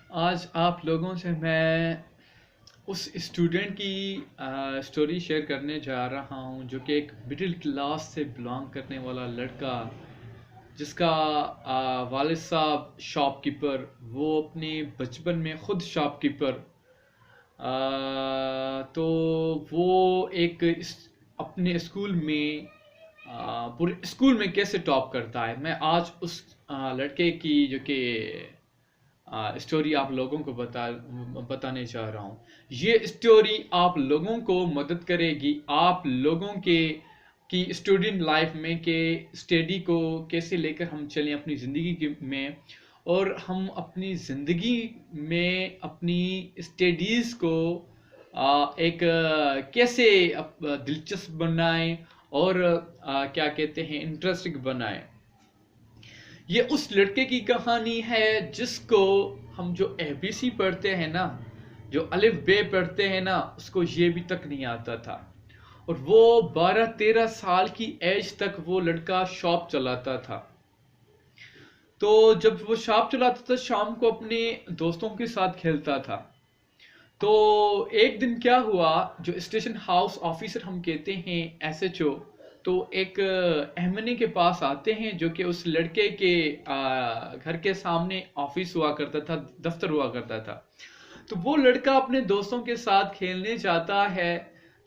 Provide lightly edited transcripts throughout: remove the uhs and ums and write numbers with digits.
आज आप लोगों से मैं उस स्टूडेंट की स्टोरी शेयर करने जा रहा हूँ जो कि एक मिडिल क्लास से बिलोंग करने वाला लड़का, जिसका वालिद साहब शॉपकीपर, वो अपने बचपन में खुद शॉपकीपर। तो वो अपने स्कूल में पूरे स्कूल में कैसे टॉप करता है, मैं आज उस लड़के की जो कि स्टोरी आप लोगों को बताने जा रहा हूँ। ये स्टोरी आप लोगों को मदद करेगी, आप लोगों के की स्टूडेंट लाइफ में के स्टडी को कैसे लेकर हम चलें अपनी ज़िंदगी में, और हम अपनी ज़िंदगी में अपनी स्टडीज़ को कैसे दिलचस्प बनाएं और क्या कहते हैं इंटरेस्टिंग बनाएं। ये उस लड़के की कहानी है जिसको हम जो एबीसी पढ़ते हैं ना, जो अलिफ बे पढ़ते हैं ना, उसको ये भी तक नहीं आता था। और वो 12-13 साल की एज तक वो लड़का शॉप चलाता था। तो जब वो शॉप चलाता था, शाम को अपने दोस्तों के साथ खेलता था। तो एक दिन क्या हुआ, जो स्टेशन हाउस ऑफिसर हम कहते हैं, एसएचओ, तो एक एमएनए के पास आते हैं, जो कि उस लड़के के घर के सामने ऑफिस हुआ करता था, दफ्तर हुआ करता था। तो वो लड़का अपने दोस्तों के साथ खेलने जाता है।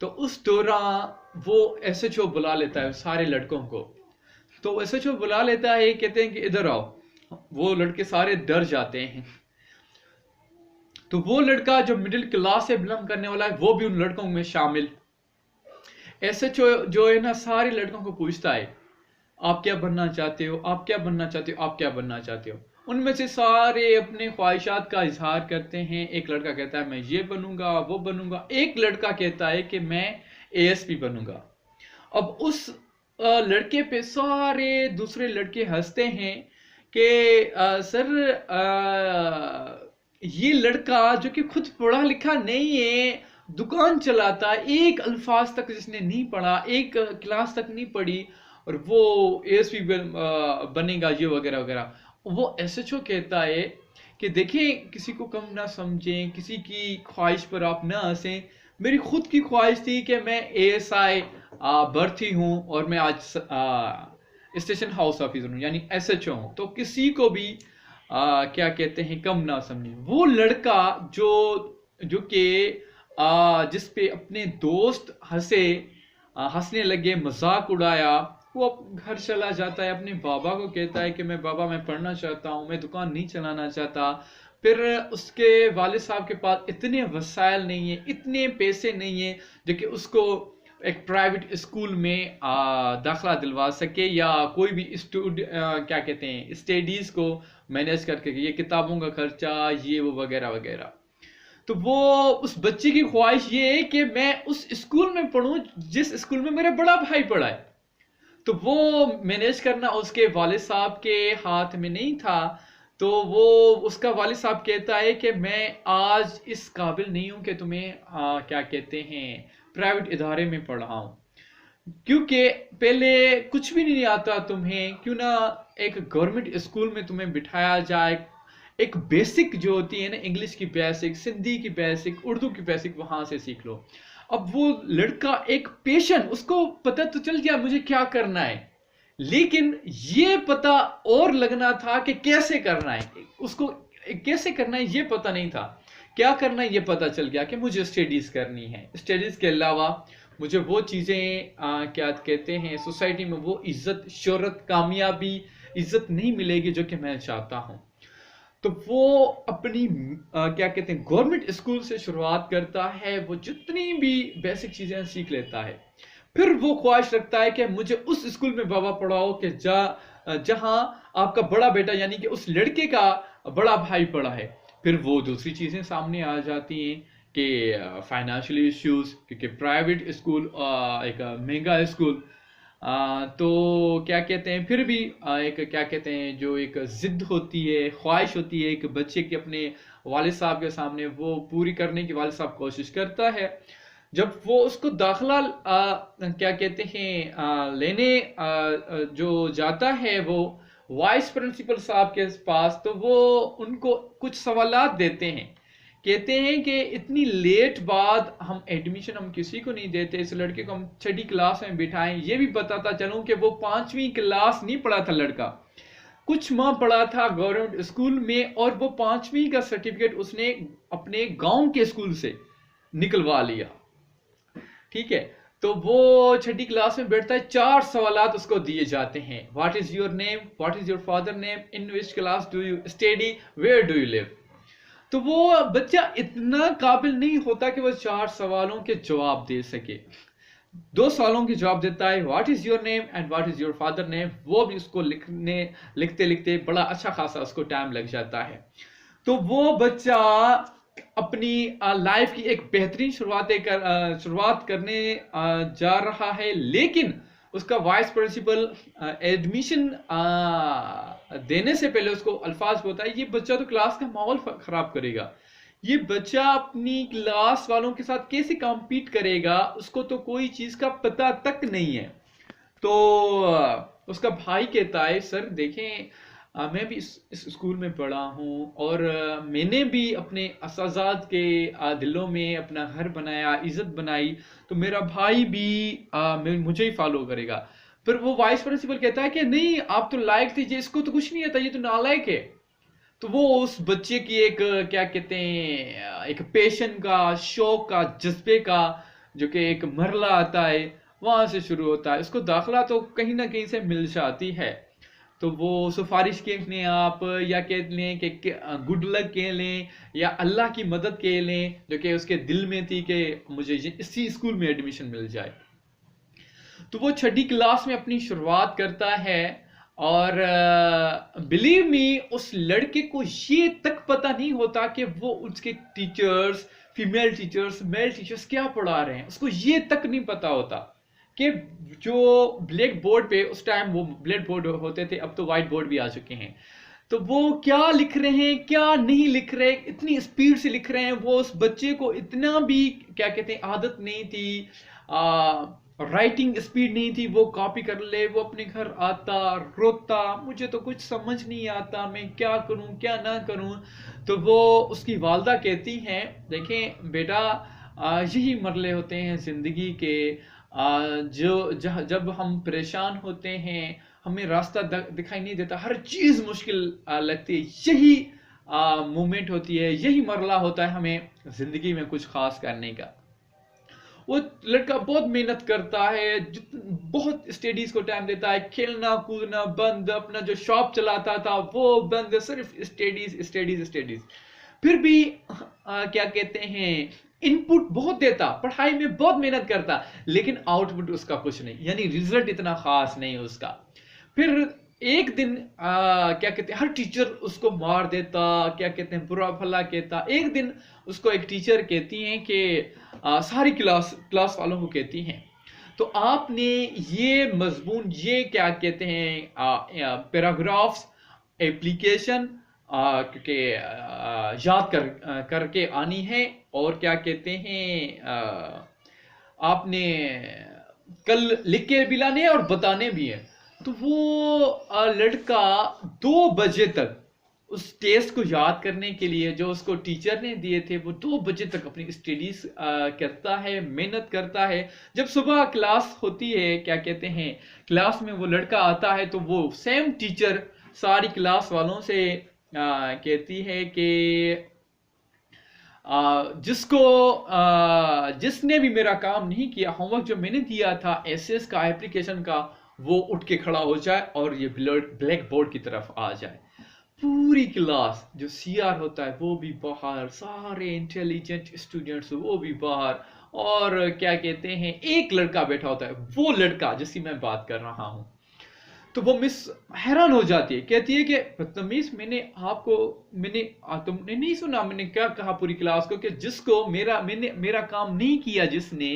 तो उस दौरान वो एसएचओ बुला लेता है सारे लड़कों को। तो एसएचओ बुला लेता है, कहते हैं कि इधर आओ। वो लड़के सारे डर जाते हैं। तो वो लड़का जो मिडिल क्लास से बिलोंग करने वाला है, वो भी उन लड़कों में शामिल। ऐसे जो है ना, सारे लड़कों को पूछता है, आप क्या बनना चाहते हो, आप क्या बनना चाहते हो, आप क्या बनना चाहते हो। उनमें से सारे अपने ख्वाहिशात का इजहार करते हैं। एक लड़का कहता है मैं ये बनूंगा, वो बनूंगा। एक लड़का कहता है कि मैं एएसपी बनूंगा। अब उस लड़के पे सारे दूसरे लड़के हंसते हैं कि सर, ये लड़का जो कि खुद पढ़ा लिखा नहीं है, दुकान चलाता है, एक अल्फाज तक जिसने नहीं पढ़ा, एक क्लास तक नहीं पढ़ी, और वो एएसपी बनेगा, ये वगैरह वगैरह। वो एसएचओ कहता है कि देखिए, किसी को कम ना समझें, किसी की ख्वाहिश पर आप ना हंसें। मेरी खुद की ख्वाहिश थी कि मैं एएसआई भर्ती हूँ, और मैं आज स्टेशन हाउस ऑफिसर हूँ, यानी एसएचओ हूँ। तो किसी को भी क्या कहते हैं, कम ना समझे। वो लड़का जो जो कि जिस पे अपने दोस्त हंसने लगे, मजाक उड़ाया, वो घर चला जाता है, अपने बाबा को कहता है कि बाबा, मैं पढ़ना चाहता हूँ, मैं दुकान नहीं चलाना चाहता। फिर उसके वालिद साहब के पास इतने वसाइल नहीं है, इतने पैसे नहीं है जो कि उसको एक प्राइवेट स्कूल में दाखला दिलवा सके, या कोई भी क्या कहते हैं, स्टडीज को मैनेज करके, ये किताबों का खर्चा, ये वो वगैरह वगैरह। तो वो उस बच्चे की ख्वाहिश ये है कि मैं उस स्कूल में पढ़ूं जिस स्कूल में मेरा बड़ा भाई पढ़ा है। तो वो मैनेज करना उसके वालिद साहब के हाथ में नहीं था। तो वो उसका वालिद साहब कहता है कि मैं आज इस काबिल नहीं हूं कि तुम्हें क्या कहते हैं, प्राइवेट इदारे में पढ़ाऊं, क्योंकि पहले कुछ भी नहीं आता तुम्हें, क्यों ना एक गवर्नमेंट स्कूल में तुम्हें बिठाया जाए। एक बेसिक जो होती है ना, इंग्लिश की बेसिक, सिंधी की बेसिक, उर्दू की बेसिक, वहां से सीख लो। अब वो लड़का एक पेशेंट, उसको पता तो चल गया मुझे क्या करना है, लेकिन ये पता और लगना था कि कैसे करना है उसको। कैसे करना है ये पता नहीं था, क्या करना है ये पता चल गया कि मुझे स्टडीज करनी है। स्टडीज के अलावा मुझे वो चीजें क्या कहते हैं, सोसाइटी में वो इज्जत, शोहरत, कामयाबी, इज्जत नहीं मिलेगी जो कि मैं चाहता हूं। तो वो अपनी क्या कहते हैं, गवर्नमेंट स्कूल से शुरुआत करता है। वो जितनी भी बेसिक चीजें सीख लेता है। फिर वो ख्वाहिश रखता है कि मुझे उस स्कूल में बाबा पढ़ाओ कि जहां आपका बड़ा बेटा, यानी कि उस लड़के का बड़ा भाई पढ़ा है। फिर वो दूसरी चीजें सामने आ जाती हैं कि फाइनेंशियल इश्यूज, क्योंकि प्राइवेट स्कूल एक महंगा स्कूल। तो क्या कहते हैं, फिर भी एक क्या कहते हैं, जो एक जिद होती है, ख्वाहिश होती है एक बच्चे की अपने वालिद साहब के सामने, वो पूरी करने की वालिद साहब कोशिश करता है। जब वो उसको दाखला क्या कहते हैं लेने जो जाता है, वो वाइस प्रिंसिपल साहब के पास, तो वो उनको कुछ सवालात देते हैं। कहते हैं कि इतनी लेट बाद हम एडमिशन हम किसी को नहीं देते, इस लड़के को हम छठी क्लास में बिठाएं। ये भी बताता चलूं कि वो 5वीं क्लास नहीं पढ़ा था लड़का, कुछ माह पढ़ा था गवर्नमेंट स्कूल में, और वो 5वीं का सर्टिफिकेट उसने अपने गांव के स्कूल से निकलवा लिया। ठीक है, तो वो छठी क्लास में बैठता है, 4 सवालात उसको दिए जाते हैं। What is your name, what is your father name, in which class do you study, where do you live. तो वो बच्चा इतना काबिल नहीं होता कि वो 4 सवालों के जवाब दे सके। 2 सवालों के जवाब देता है, what is your name and what is your father name. वो भी उसको लिखते लिखते बड़ा अच्छा खासा उसको टाइम लग जाता है। तो वो बच्चा अपनी लाइफ की एक बेहतरीन शुरुआत करने जा रहा है, लेकिन उसका वाइस प्रिंसिपल एडमिशन देने से पहले उसको अल्फाज होता है, ये बच्चा तो क्लास का माहौल खराब करेगा, ये बच्चा अपनी क्लास वालों के साथ कैसे कॉम्पीट करेगा, उसको तो कोई चीज का पता तक नहीं है। तो उसका भाई कहता है, सर देखें, मैं भी इस स्कूल में पढ़ा हूँ, और मैंने भी अपने असाज़ात के दिलों में अपना घर बनाया, इज्जत बनाई, तो मेरा भाई भी मुझे ही फॉलो करेगा। फिर वो वाइस प्रिंसिपल कहता है कि नहीं, आप तो लायक थे, इसको तो कुछ नहीं आता, ये तो नालायक है। तो वो उस बच्चे की एक क्या कहते हैं, एक पैशन का, शौक का, जज्बे का जो कि एक मरला आता है, वहां से शुरू होता है। उसको दाखला तो कहीं ना कहीं से मिल जाती है। तो वो सिफारिश के लें आप, या कह लें कि गुड लक कह लें, या अल्लाह की मदद कह लें, जो कि उसके दिल में थी कि मुझे इसी स्कूल में एडमिशन मिल जाए। तो वो छठी क्लास में अपनी शुरुआत करता है, और बिलीव मी, उस लड़के को ये तक पता नहीं होता कि वो उसके teachers, female teachers, male teachers क्या पढ़ा रहे हैं, उसको ये तक नहीं पता होता कि जो ब्लैक बोर्ड पे, उस टाइम वो ब्लैक बोर्ड होते थे, अब तो व्हाइट बोर्ड भी आ चुके हैं, तो वो क्या लिख रहे हैं क्या नहीं लिख रहे, इतनी स्पीड से लिख रहे हैं। वो उस बच्चे को इतना भी क्या कहते हैं आदत नहीं थी, राइटिंग स्पीड नहीं थी, वो कॉपी कर ले, वो अपने घर आता रोता, मुझे तो कुछ समझ नहीं आता, मैं क्या करूं क्या ना करूं। तो वो उसकी वालदा कहती हैं, देखें बेटा, यही मरले होते हैं जिंदगी के, जब हम परेशान होते हैं, हमें रास्ता दिखाई नहीं देता, हर चीज मुश्किल लगती है, यही मोमेंट होती है, यही मरला होता है हमें जिंदगी में कुछ खास करने का। वो लड़का बहुत मेहनत करता है, बहुत स्टडीज को टाइम देता है, खेलना कूदना बंद, अपना जो शॉप चलाता था वो बंद, सिर्फ स्टडीज स्टडीज स्टडीज। फिर भी क्या कहते हैं, इनपुट बहुत देता, पढ़ाई में बहुत मेहनत करता, लेकिन आउटपुट उसका कुछ नहीं, यानी रिजल्ट इतना खास नहीं उसका। फिर एक दिन क्या कहते हैं, हर टीचर उसको मार देता, क्या कहते हैं बुरा भला कहता। एक दिन उसको एक टीचर कहती हैं कि सारी क्लास वालों को कहती हैं, तो आपने ये मजमून, ये क्या कहते हैं पैराग्राफ्स, एप्लीकेशन क्योंकि याद करके आनी है, और क्या कहते हैं आपने कल लिख के भी लाने हैं और बताने भी हैं। तो वो लड़का 2 बजे तक उस टेस्ट को याद करने के लिए जो उसको टीचर ने दिए थे, वो 2 बजे तक अपनी स्टडीज करता है, मेहनत करता है। जब सुबह क्लास होती है, क्या कहते हैं क्लास में वो लड़का आता है, तो वो सेम टीचर सारी क्लास वालों से कहती है कि जिसने भी मेरा काम नहीं किया, होमवर्क जो मैंने दिया था एसएस का, एप्लीकेशन का, वो उठ के खड़ा हो जाए और ये ब्लैक बोर्ड की तरफ आ जाए। पूरी क्लास, जो सीआर होता है वो भी बाहर, सारे इंटेलिजेंट स्टूडेंट्स वो भी बाहर, और क्या कहते हैं एक लड़का बैठा होता है, वो लड़का जिसकी मैं बात कर रहा हूं। तो वो मिस हैरान हो जाती है, कहती है कि बदतमीज, तुमने नहीं सुना मैंने क्या कहा पूरी क्लास को, कि जिसको मेरा काम नहीं किया जिसने,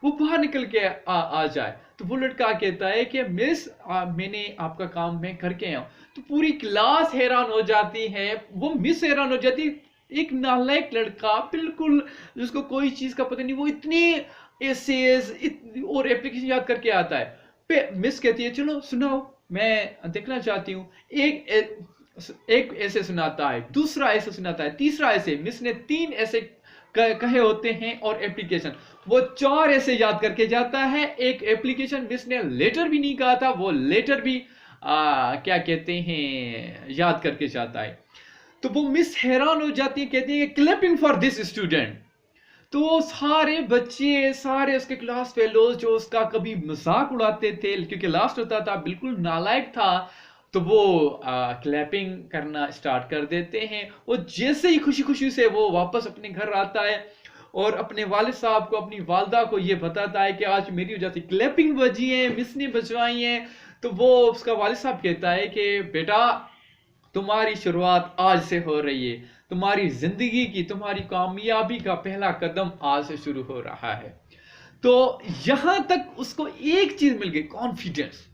वो बाहर निकल के आ जाए। तो वो लड़का कहता है कि मिस मैंने आपका काम मैं करके आया हूं। तो पूरी क्लास हैरान हो जाती है, वो मिस हैरान हो जाती है, एक नालायक लड़का बिल्कुल जिसको कोई चीज का पता नहीं, वो इतने एसेज और एप्लीकेशन याद करके आता है। मिस कहती है चलो सुनाओ। मैं देखना चाहती हूँ। एक ऐसे सुनाता है, दूसरा ऐसे सुनाता है, तीसरा ऐसे। मिस ने 3 ऐसे कहे होते हैं और एप्लीकेशन वो 4 ऐसे याद करके जाता है। एक एप्लीकेशन मिस ने लेटर भी नहीं कहा था, वो लेटर भी क्या कहते हैं याद करके जाता है। तो वो मिस हैरान हो जाती है, कहती है क्लैपिंग फॉर दिस स्टूडेंट। तो सारे बच्चे, सारे उसके क्लास फेलोज जो उसका कभी मजाक उड़ाते थे क्योंकि लास्ट होता था, बिल्कुल नालायक था, तो वो क्लैपिंग करना स्टार्ट कर देते हैं। वो जैसे ही खुशी खुशी से वो वापस अपने घर आता है और अपने वालिद साहब को, अपनी वालदा को ये बताता है कि आज मेरी वजह से क्लैपिंग बजी है, मिस ने बजवाई है। तो वो उसका वालिद साहब कहता है कि बेटा तुम्हारी शुरुआत आज से हो रही है, तुम्हारी जिंदगी की, तुम्हारी कामयाबी का पहला कदम आज से शुरू हो रहा है। तो यहां तक उसको एक चीज मिल गई, कॉन्फिडेंस,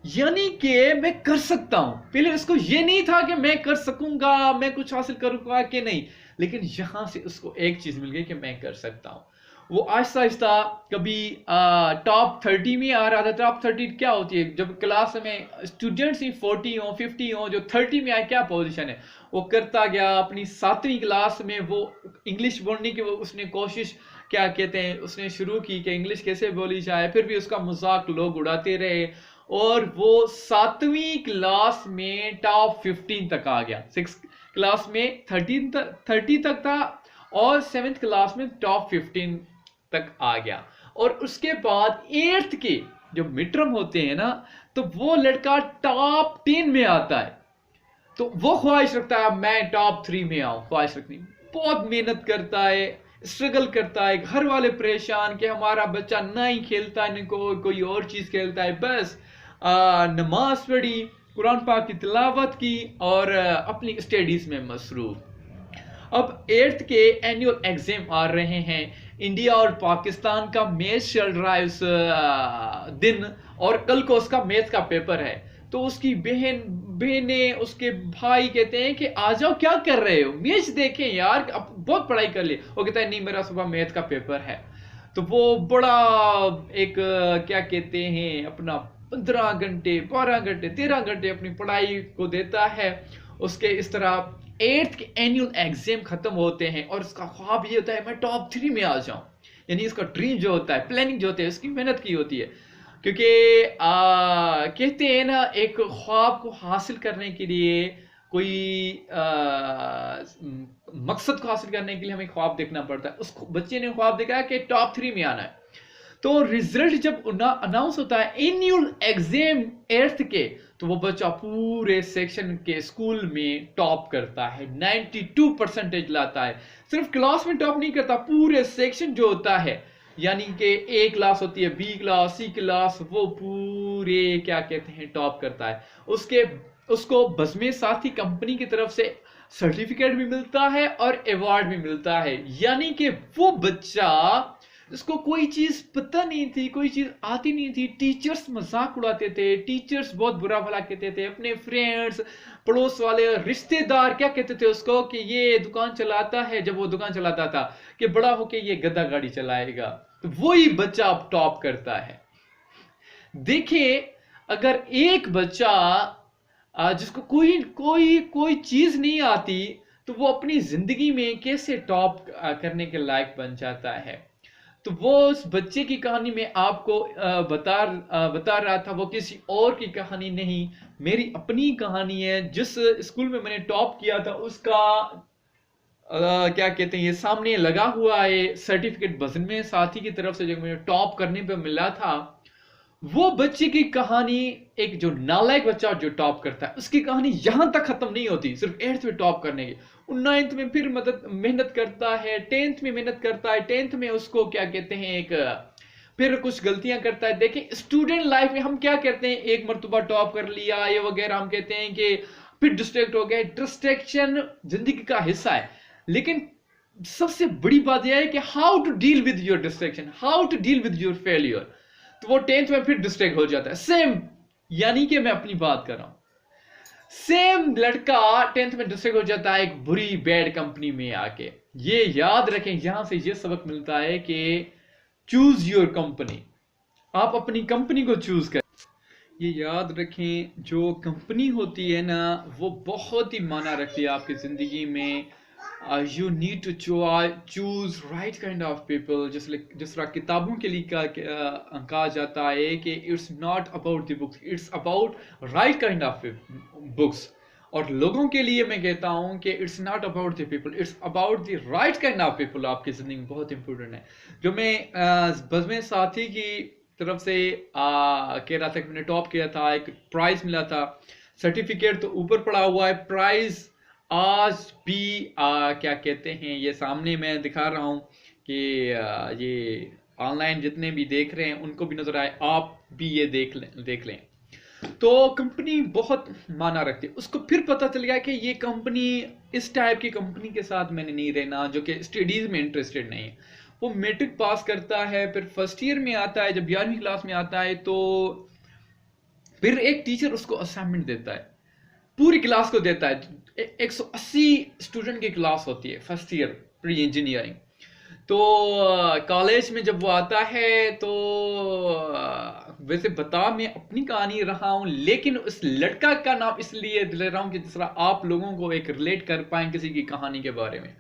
यानी कि मैं कर सकता हूं। पहले उसको ये नहीं था कि मैं कर सकूंगा, मैं कुछ हासिल करूंगा कि नहीं, लेकिन यहां से उसको एक चीज मिल गई कि मैं कर सकता हूं। वो आहिस्ता आहिस्ता कभी टॉप 30 में आ रहा था। टॉप 30 क्या होती है, जब क्लास में स्टूडेंट्स ही 40 हो 50 हो, जो 30 में आए क्या पोजीशन है, वो करता गया। अपनी 7वीं क्लास में वो इंग्लिश बोलने की उसने कोशिश, क्या कहते हैं, उसने शुरू की कि इंग्लिश कैसे बोली जाए, फिर भी उसका मजाक लोग उड़ाते रहे और वो 7वीं क्लास में टॉप 15 तक आ गया। 6 क्लास में 30 तक था और 7th क्लास में टॉप 15 तक आ गया। और उसके बाद 8th के जो मिड टर्म होते हैं ना, तो वो लड़का टॉप 10 में आता है। तो वो ख्वाहिश रखता है मैं टॉप 3 में आऊं, ख्वाहिश रखनी, बहुत मेहनत करता है, स्ट्रगल करता है। घर वाले परेशान कि हमारा बच्चा ना ही खेलता है, न कोई और चीज खेलता है, बस नमाज पढ़ी, कुरान पाक की तिलावत की और अपनी स्टडीज में मसरूफ। अब 8th के एनुअल एग्जाम आ रहे हैं, इंडिया और पाकिस्तान का मैच चल रहा है उस दिन, और कल को उसका मैथ का पेपर है। तो उसकी बहने, उसके भाई कहते हैं कि आ जाओ, क्या कर रहे हो, मैच देखें यार, अब बहुत पढ़ाई कर ली। वो कहता है नहीं, मेरा सुबह मैथ का पेपर है। तो वो बड़ा एक क्या कहते हैं अपना 15 घंटे, 12 घंटे, 13 घंटे अपनी पढ़ाई को देता है। उसके इस तरह 8th के एनुअल एग्जाम खत्म होते हैं और उसका ख्वाब ये होता है मैं टॉप 3 में आ जाऊं। यानी इसका ड्रीम जो होता है, प्लानिंग जो होती है, उसकी मेहनत की होती है। क्योंकि कहते हैं ना, एक ख्वाब को हासिल करने के लिए, कोई मकसद को हासिल करने के लिए हमें ख्वाब देखना पड़ता है। उस बच्चे ने ख्वाब देखा है कि टॉप 3 में आना है। तो रिजल्ट जब अनाउंस होता है एनुअल एग्जाम 8th के, तो वो बच्चा पूरे सेक्शन के स्कूल में टॉप करता है, 92% लाता है। सिर्फ क्लास में टॉप नहीं करता, पूरे सेक्शन जो होता है, यानी कि ए क्लास होती है, बी क्लास, सी क्लास, वो पूरे क्या कहते हैं टॉप करता है। उसको बज़मे साथ ही कंपनी की तरफ से सर्टिफिकेट भी मिलता है और अवार्ड भी मिलता है। यानी कि वो बच्चा जिसको कोई चीज पता नहीं थी, कोई चीज आती नहीं थी, टीचर्स मजाक उड़ाते थे, टीचर्स बहुत बुरा भला कहते थे, अपने फ्रेंड्स, पड़ोस वाले, रिश्तेदार क्या कहते थे उसको कि ये दुकान चलाता है, जब वो दुकान चलाता था, कि बड़ा होके ये गधा गाड़ी चलाएगा। तो वही बच्चा अब टॉप करता है। देखिए, अगर एक बच्चा जिसको कोई कोई कोई चीज नहीं आती, तो वो अपनी जिंदगी में कैसे टॉप करने के लायक बन जाता है। तो वो उस बच्चे की कहानी में आपको बता रहा था, वो किसी और की कहानी नहीं, मेरी अपनी कहानी है। जिस स्कूल में मैंने टॉप किया था उसका क्या कहते हैं, ये सामने लगा हुआ है सर्टिफिकेट बज़न में, साथी की तरफ से जो मुझे टॉप करने पे मिला था। वो बच्चे की कहानी, एक जो नालायक बच्चा जो टॉप करता है, उसकी कहानी यहां तक खत्म नहीं होती सिर्फ 8th में टॉप करने की। 9th में फिर मेहनत करता है, 10th में मेहनत करता है, 10th में उसको क्या कहते हैं एक फिर कुछ गलतियां करता है। देखिए, स्टूडेंट लाइफ में हम क्या करते हैं, एक मरतबा टॉप कर लिया ये वगैरह, हम कहते हैं कि फिर डिस्ट्रैक्ट हो गए। डिस्ट्रैक्शन जिंदगी का हिस्सा है, लेकिन सबसे बड़ी बात यह है कि how to deal with your distraction, how to deal with your failure. तो वो 10th में फिर डिस्ट्रैक्ट हो जाता है। सेम, यानी कि मैं अपनी बात कर रहा हूं, सेम लड़का 10th में डिस्ट्रैक्ट हो जाता है एक बुरी बैड कंपनी में आके। ये याद रखें, यहां से ये सबक मिलता है कि चूज योर कंपनी, आप अपनी कंपनी को चूज करें। ये याद रखें, जो कंपनी होती है ना, वो बहुत ही माना रखती है आपकी ज़िंदगी में। You need to choose right kind of people. जिस तरह किताबों के लिए कहा जाता है कि it's not about the books, it's about right kind of books. और लोगों के लिए मैं कहता हूँ कि it's not about the people, it's about the right kind of people आपकी ज़िंदगी में बहुत इंपॉर्टेंट है। जो मैं बज़्म साथी की तरफ से कह रहा था कि मैंने टॉप किया था, एक प्राइज मिला था, सर्टिफिकेट तो ऊपर पड़ा हुआ है, प्राइज आज भी क्या कहते हैं, ये सामने मैं दिखा रहा हूँ कि ये ऑनलाइन जितने भी देख रहे हैं उनको भी नजर आए, आप भी ये देख लें। तो कंपनी बहुत माना रखती है। उसको फिर पता चल गया कि ये कंपनी, इस टाइप की कंपनी के साथ मैंने नहीं रहना, जो कि स्टडीज में इंटरेस्टेड नहीं है। वो मैट्रिक पास करता है, फिर फर्स्ट ईयर में आता है, जब 11वीं क्लास में आता है तो फिर एक टीचर उसको असाइनमेंट देता है, पूरी क्लास को देता है। 180 स्टूडेंट की क्लास होती है फर्स्ट ईयर प्री इंजीनियरिंग। तो कॉलेज में जब वो आता है तो वैसे बता मैं अपनी कहानी रहा हूं, लेकिन उस लड़का का नाम इसलिए ले रहा हूं कि जिस तरह आप लोगों को एक रिलेट कर पाए किसी की कहानी के बारे में।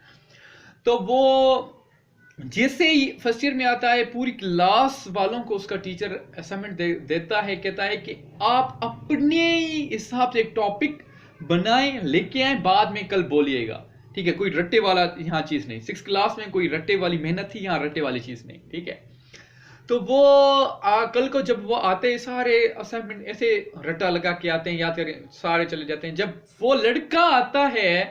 तो वो जैसे ही फर्स्ट ईयर में आता है, पूरी क्लास वालों को उसका टीचर असाइनमेंट देता है, कहता है कि आप अपने हिसाब से एक टॉपिक बनाएं, लेके आए, बाद में कल बोलिएगा, ठीक है। कोई रट्टे वाला यहाँ चीज नहीं, 6th क्लास में कोई रट्टे वाली मेहनत थी, यहाँ रट्टे वाली चीज नहीं, ठीक है। तो वो कल को जब वो आते हैं, सारे असाइनमेंट ऐसे रट्टा लगा के आते हैं, याद करें, सारे चले जाते हैं। जब वो लड़का आता है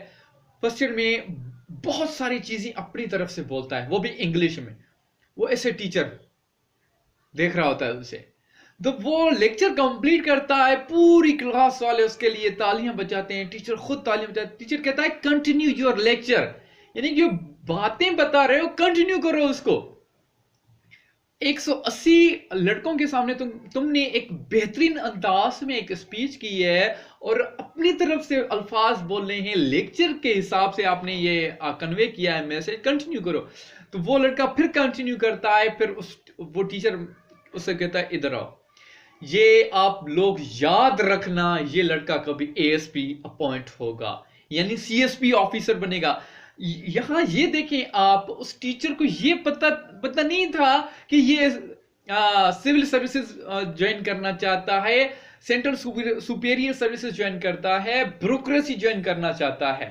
फर्स्ट ईयर में, बहुत सारी चीजें अपनी तरफ से बोलता है, वो भी इंग्लिश में। वो ऐसे टीचर देख रहा होता है उसे, तो वो लेक्चर कंप्लीट करता है, पूरी क्लास वाले उसके लिए तालियां बजाते हैं, टीचर खुद तालियां बजाते हैं। टीचर कहता है कंटिन्यू योर लेक्चर, यानी कि बातें बता रहे हो कंटिन्यू करो उसको। 180 लड़कों के सामने तुमने एक बेहतरीन अंदाज में एक स्पीच की है और अपनी तरफ से अल्फाज बोल रहे हैं, लेक्चर के हिसाब से आपने ये कन्वे किया है मैसेज, कंटिन्यू करो। तो वो लड़का फिर कंटिन्यू करता है, फिर वो टीचर उससे कहता है इधर आओ, ये आप लोग याद रखना, ये लड़का कभी एएसपी अपॉइंट होगा, यानी सीएसपी ऑफिसर बनेगा। यहां ये देखें आप, उस टीचर को ये पता नहीं था कि ये सिविल सर्विसेज ज्वाइन करना चाहता है, सेंट्रल सुपेरियर सर्विसेज ज्वाइन करता है, ब्यूरोक्रेसी ज्वाइन करना चाहता है।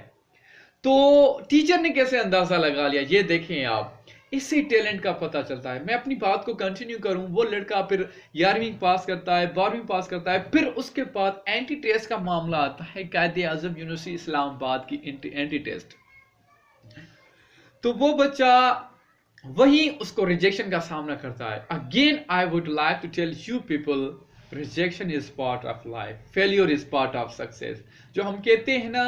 तो टीचर ने कैसे अंदाजा लगा लिया, ये देखें आप, इससे टैलेंट का पता चलता है। मैं अपनी बात को कंटिन्यू करूं, वो लड़का फिर 11वीं पास करता है, 12वीं पास करता है, फिर उसके बाद एंटी टेस्ट का मामला आता है, कायदे आजम यूनिवर्सिटी इस्लामाबाद की एंटी टेस्ट। तो वो बच्चा वही उसको रिजेक्शन का सामना करता है। Again I would like to tell you people, rejection is part of life, failure is part of success. जो हम कहते हैं ना,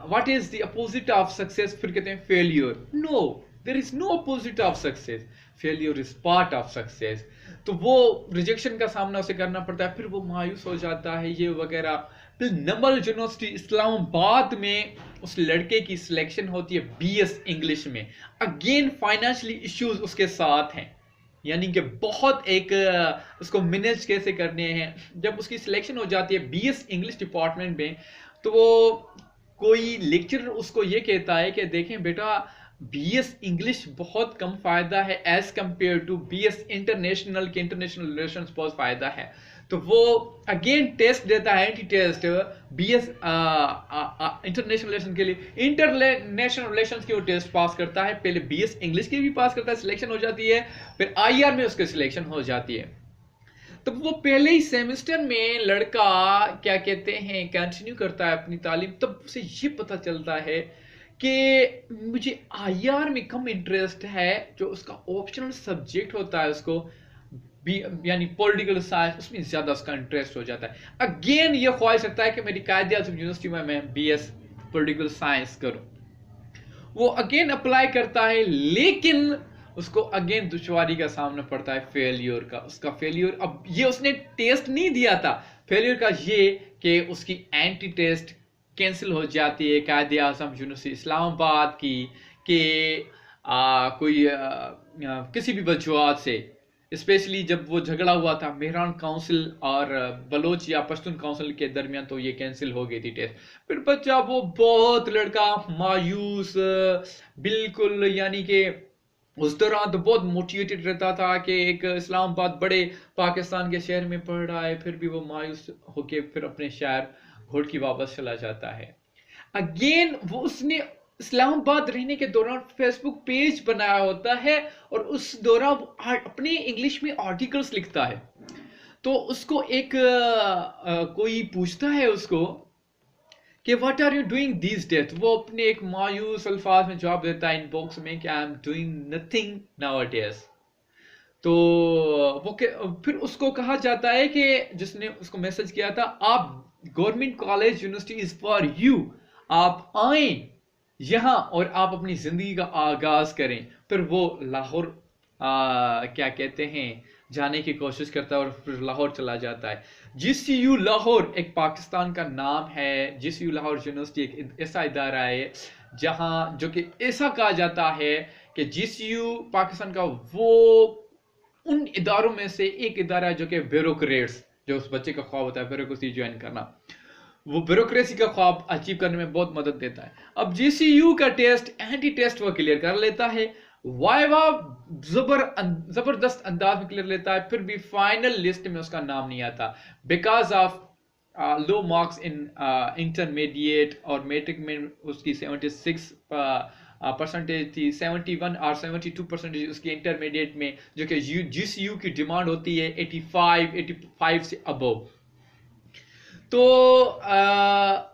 what is the opposite of success, फिर कहते हैं failure. No, there is no opposite of success, failure is part of success. तो वो रिजेक्शन का सामना उसे करना पड़ता है, फिर वो मायूस हो जाता है, ये वगैरह। फिर नमल यूनिवर्सिटी इस्लामाबाद में उस लड़के की सिलेक्शन होती है बीएस इंग्लिश में। अगेन फाइनेंशियली इश्यूज उसके साथ हैं, यानी कि बहुत एक उसको मैनेज कैसे करने हैं। जब उसकी सिलेक्शन हो जाती है बीएस इंग्लिश डिपार्टमेंट में, तो वो कोई लेक्चरर उसको ये कहता है कि देखें बेटा, बीएस इंग्लिश बहुत कम फायदा है as compare to BS international के, इंटरनेशनल रिलेशंस बहुत फायदा है। तो वो अगेन टेस्ट देता है, entry test, BS international relation के लिए, इंटरनेशनल रिलेशंस की वो टेस्ट पास करता है। पहले बीएस इंग्लिश की भी पास करता है, सिलेक्शन हो जाती है, फिर आईआर में उसकी सिलेक्शन हो जाती है। तो वो पहले ही सेमेस्टर में लड़का क्या कहते हैं कंटिन्यू करता है अपनी तालीम, तब उसे ये पता चलता है कि मुझे आईआर में कम इंटरेस्ट है, जो उसका ऑप्शनल सब्जेक्ट होता है उसको यानी पॉलिटिकल साइंस, उसमें ज्यादा उसका इंटरेस्ट हो जाता है। अगेन ये ख्वाहिश रखता है कि मेरी कायदे आज़म यूनिवर्सिटी में मैं बीएस पॉलिटिकल साइंस करूं। वो अगेन अप्लाई करता है, लेकिन उसको अगेन दुश्वारी का सामना पड़ता है, फेलियर का। उसका फेलियर, अब ये उसने टेस्ट नहीं दिया था, फेलियर का ये कि उसकी एंटी टेस्ट कैंसिल हो जाती है कायदे आज़म यूनिवर्सिटी इस्लामाबाद की, कि कोई किसी भी वजूहत से स्पेशली जब वो झगड़ा हुआ था मेहरान काउंसिल और बलोच या पश्तून काउंसिल के दरमियान, तो ये कैंसिल हो गई थी टेस्ट। फिर बच्चा वो बहुत लड़का मायूस, बिल्कुल, यानी कि उस दौरान तो बहुत मोटिवेटेड रहता था कि एक इस्लामाबाद बड़े पाकिस्तान के शहर में पढ़ रहा है, फिर भी वो मायूस होके फिर अपने शहर घोड़की वापस चला जाता है। अगेन वो उसने इस्लामाबाद रहने के दौरान फेसबुक पेज बनाया होता है और उस दौरान वो अपने इंग्लिश में आर्टिकल्स लिखता है। तो उसको एक कोई पूछता है उसको कि what are you doing these days, वो अपने एक मायूस अल्फाज में जवाब देता है इनबॉक्स में कि I am doing nothing nowadays. तो वो फिर उसको कहा जाता है कि जिसने उसको मैसेज किया था, आप government college university is for you, आप आए यहां और आप अपनी जिंदगी का आगाज करें। फिर वो लाहौर क्या कहते हैं जाने की कोशिश करता है और फिर लाहौर चला जाता है। जीसीयू लाहौर एक पाकिस्तान का नाम है। जीसीयू लाहौर यूनिवर्सिटी एक ऐसा इदारा है जहां जो कि ऐसा कहा जाता है कि जीसीयू पाकिस्तान का वो उन इदारों में से एक इदारा है जो कि ब्यूरोक्रेट्स, जो उस बच्चे का ख्वाब होता है ब्यूरोक्रेसी ज्वाइन करना, वो ब्यूरोक्रेसी का ख्वाब अचीव करने में बहुत मदद देता है। अब जीसीयू का टेस्ट एंटी टेस्ट वो क्लियर कर लेता है, वाइवा जबरदस्त अंदाज में क्लियर लेता है, फिर भी फाइनल लिस्ट में उसका नाम नहीं आता because of low marks in intermediate, और मैट्रिक में उसकी 76 परसेंटेज थी, 71 और 72 परसेंटेज उसकी इंटरमीडिएट में, जो कि जीसीयू की डिमांड होती है 85 से अबव। तो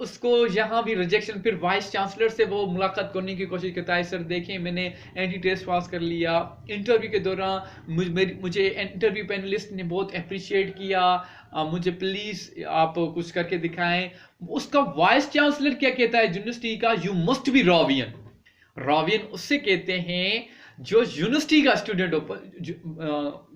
उसको यहाँ भी रिजेक्शन। फिर वाइस चांसलर से वो मुलाकात करने की कोशिश करता है, सर देखें मैंने एंटी टेस्ट पास कर लिया। इंटरव्यू के दौरान मुझे इंटरव्यू पैनलिस्ट ने बहुत अप्रिशिएट किया, मुझे प्लीज आप कुछ करके दिखाएं। उसका वाइस चांसलर क्या कहता है यूनिवर्सिटी का, यू मस्ट बी रॉवियन। रॉवियन उससे कहते हैं जो यूनिवर्सिटी का स्टूडेंट हो,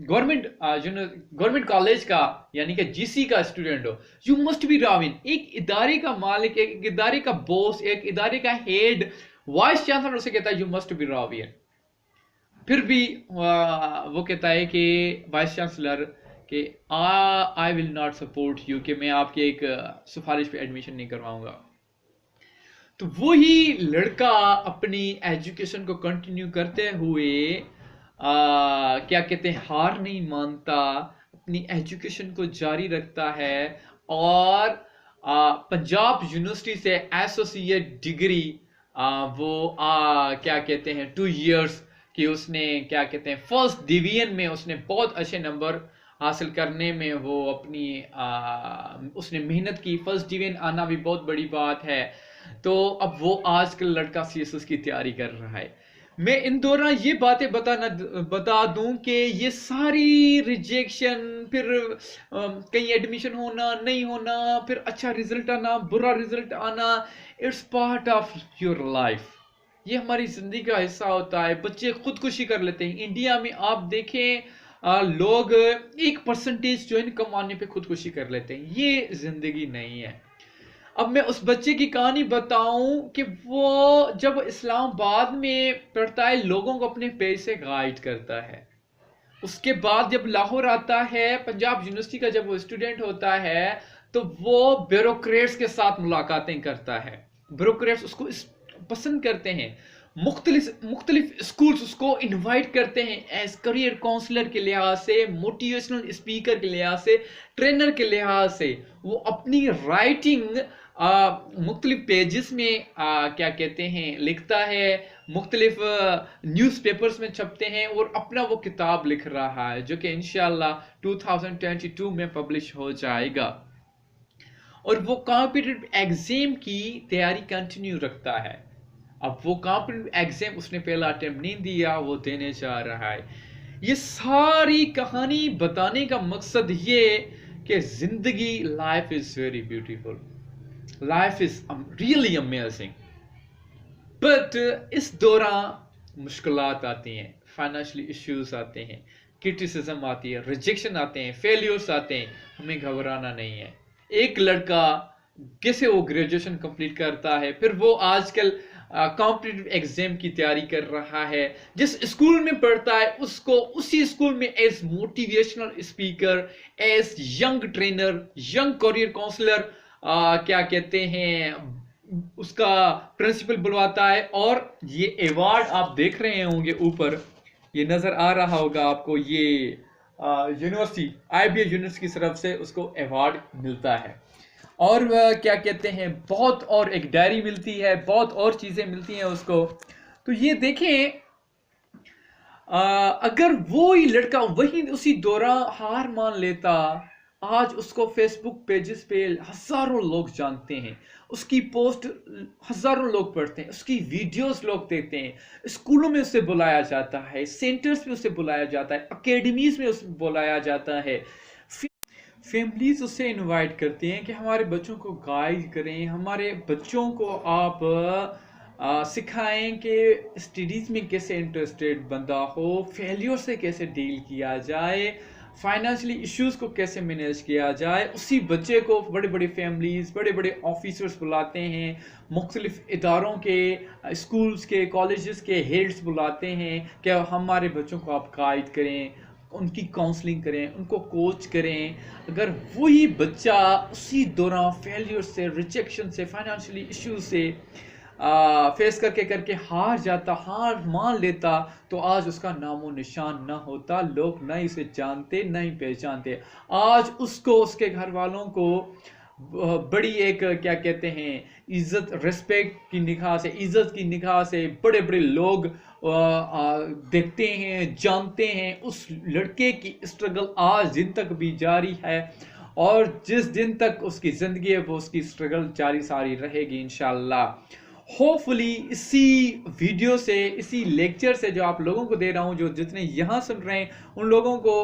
गवर्नमेंट कॉलेज का यानी कि जीसी का स्टूडेंट हो, यू मस्ट बी रॉवियन। एक इदारे का मालिक, एक इदारे का बॉस, एक इदारे का हेड, वाइस चांसलर उसे कहता है यू मस्ट बी रॉवियन। फिर भी वो कहता है कि वाइस चांसलर कि I will not support you, कि मैं आपकी एक सिफारिश पे एडमिशन नहीं करवाऊंगा। तो वही लड़का अपनी एजुकेशन को कंटिन्यू करते हुए क्या कहते हैं हार नहीं मानता, अपनी एजुकेशन को जारी रखता है और पंजाब यूनिवर्सिटी से एसोसिएट डिग्री वो क्या कहते हैं 2 इयर्स की उसने क्या कहते हैं फर्स्ट डिवीजन में उसने बहुत अच्छे नंबर हासिल करने में वो अपनी उसने मेहनत की। फर्स्ट डिवीजन आना भी बहुत बड़ी बात है। तो अब वो आजकल लड़का सीएसएस की तैयारी कर रहा है। मैं इन दौरान ये बातें बता दूं कि ये सारी रिजेक्शन, फिर कहीं एडमिशन होना नहीं होना, फिर अच्छा रिजल्ट आना, बुरा रिजल्ट आना, it's part of your life. ये हमारी जिंदगी का हिस्सा होता है। बच्चे खुदकुशी कर लेते हैं। इंडिया में आप देखें लोग 1% जो है कमाने पे खुदकुशी कर लेते हैं। ये जिंदगी नहीं है। अब मैं उस बच्चे की कहानी बताऊं कि वो जब इस्लामाबाद में पढ़ता है, लोगों को अपने पैसे गाइड करता है। उसके बाद जब लाहौर आता है, पंजाब यूनिवर्सिटी का जब वो स्टूडेंट होता है, तो वो ब्यूरोक्रेट्स के साथ मुलाकातें करता है। ब्यूरोक्रेट्स उसको पसंद करते हैं। मुख्तलिफ स्कूल्स उसको इनवाइट करते हैं एज करियर काउंसलर के लिहाज से, मोटिवेशनल स्पीकर के लिहाज से, ट्रेनर के लिहाज से। वो अपनी राइटिंग मुख्तलिफ पेजेस में क्या कहते हैं लिखता है, मुख्तलिफ न्यूज़पेपर्स में छपते हैं और अपना वो किताब लिख रहा है जो कि इंशाल्लाह 2022 में पब्लिश हो जाएगा। और वो कॉम्पिटिटिव एग्जाम की तैयारी कंटिन्यू रखता है। अब वो कॉम्पिटिटिव एग्जाम उसने पहला अटेम्प्ट नहीं दिया, वो देने जा रहा है। ये सारी कहानी बताने का मकसद ये कि जिंदगी, life is very beautiful, life is really amazing, but इस दौरान मुश्किलात आती हैं, फाइनेंशियल इश्यूज आते हैं, क्रिटिसिज्म आती है, रिजेक्शन आते हैं, फेलियर्स आते हैं। हमें घबराना नहीं है। एक लड़का कैसे वो ग्रेजुएशन कंप्लीट करता है, फिर वो आजकल कॉम्पिटिटिव एग्जाम की तैयारी कर रहा है, जिस स्कूल में पढ़ता है उसको उसी स्कूल में as motivational speaker, as young trainer, young career counsellor क्या कहते हैं उसका प्रिंसिपल बुलवाता है। और ये अवार्ड आप देख रहे होंगे ऊपर, ये नजर आ रहा होगा आपको, ये यूनिवर्सिटी IBA यूनिवर्सिटी की तरफ से उसको अवार्ड मिलता है। और क्या कहते हैं बहुत, और एक डायरी मिलती है, बहुत और चीजें मिलती हैं उसको। तो ये देखें अगर वो ही लड़का वही उसी दौरान हार मान लेता, आज उसको फेसबुक पेजेस पे हजारों लोग जानते हैं, उसकी पोस्ट हजारों लोग पढ़ते हैं, उसकी वीडियोस लोग देखते हैं, स्कूलों में उसे बुलाया जाता है, सेंटर्स में उसे बुलाया जाता है, अकेडमीज में उसे बुलाया जाता है, फैमिलीज उसे इनवाइट करती हैं कि हमारे बच्चों को गाइड करें, हमारे बच्चों को आप सिखाएं कि स्टडीज़ में कैसे इंटरेस्टेड बंदा हो, फेलियर से कैसे डील किया जाए, फाइनेंशियली इश्यूज को कैसे मैनेज किया जाए। उसी बच्चे को बड़े बड़े फैमिलीज, बड़े बड़े ऑफिसर्स बुलाते हैं, मुख्तलिफ इदारों के, स्कूल्स के, कॉलेजेस के हेड्स बुलाते हैं कि हमारे बच्चों को आप गाइड करें, उनकी काउंसलिंग करें, उनको कोच करें। अगर वही बच्चा उसी दौरान फेलियर से, रिजेक्शन से, फाइनेंशियली इश्यूज से फेस करके करके हार जाता, हार मान लेता, तो आज उसका नामो निशान ना होता, लोग न इसे जानते न ही पहचानते। आज उसको, उसके घर वालों को बड़ी एक क्या कहते हैं इज्जत, रिस्पेक्ट की निगाह से, इज्जत की निगाह से बड़े बड़े लोग देखते हैं, जानते हैं। उस लड़के की स्ट्रगल आज दिन तक भी जारी है, और जिस दिन तक उसकी ज़िंदगी है वो उसकी स्ट्रगल जारी सारी रहेगी इंशाल्लाह। होपफुली इसी वीडियो से, इसी लेक्चर से जो आप लोगों को दे रहा हूँ, जो जितने यहाँ सुन रहे हैं उन लोगों को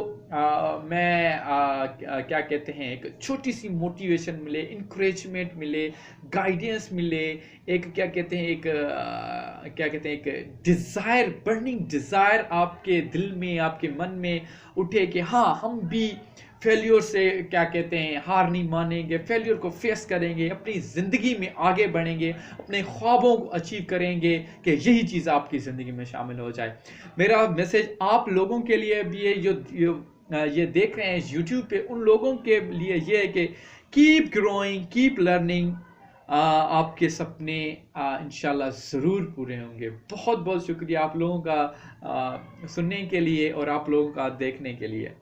मैं क्या कहते हैं एक छोटी सी मोटिवेशन मिले, इंकरेजमेंट मिले, गाइडेंस मिले, एक क्या कहते हैं एक क्या कहते हैं एक डिज़ायर, बर्निंग डिज़ायर आपके दिल में, आपके मन में उठे कि हाँ हम भी फेलियर से क्या कहते हैं हार नहीं मानेंगे, फेलियर को फेस करेंगे, अपनी ज़िंदगी में आगे बढ़ेंगे, अपने ख्वाबों को अचीव करेंगे, कि यही चीज़ आपकी ज़िंदगी में शामिल हो जाए। मेरा मैसेज आप लोगों के लिए भी है, जो ये देख रहे हैं यूट्यूब पे, उन लोगों के लिए ये है कि कीप ग्रोइंग, कीप लर्निंग, आपके सपने इंशाल्लाह ज़रूर पूरे होंगे। बहुत बहुत शुक्रिया आप लोगों का सुनने के लिए और आप लोगों का देखने के लिए।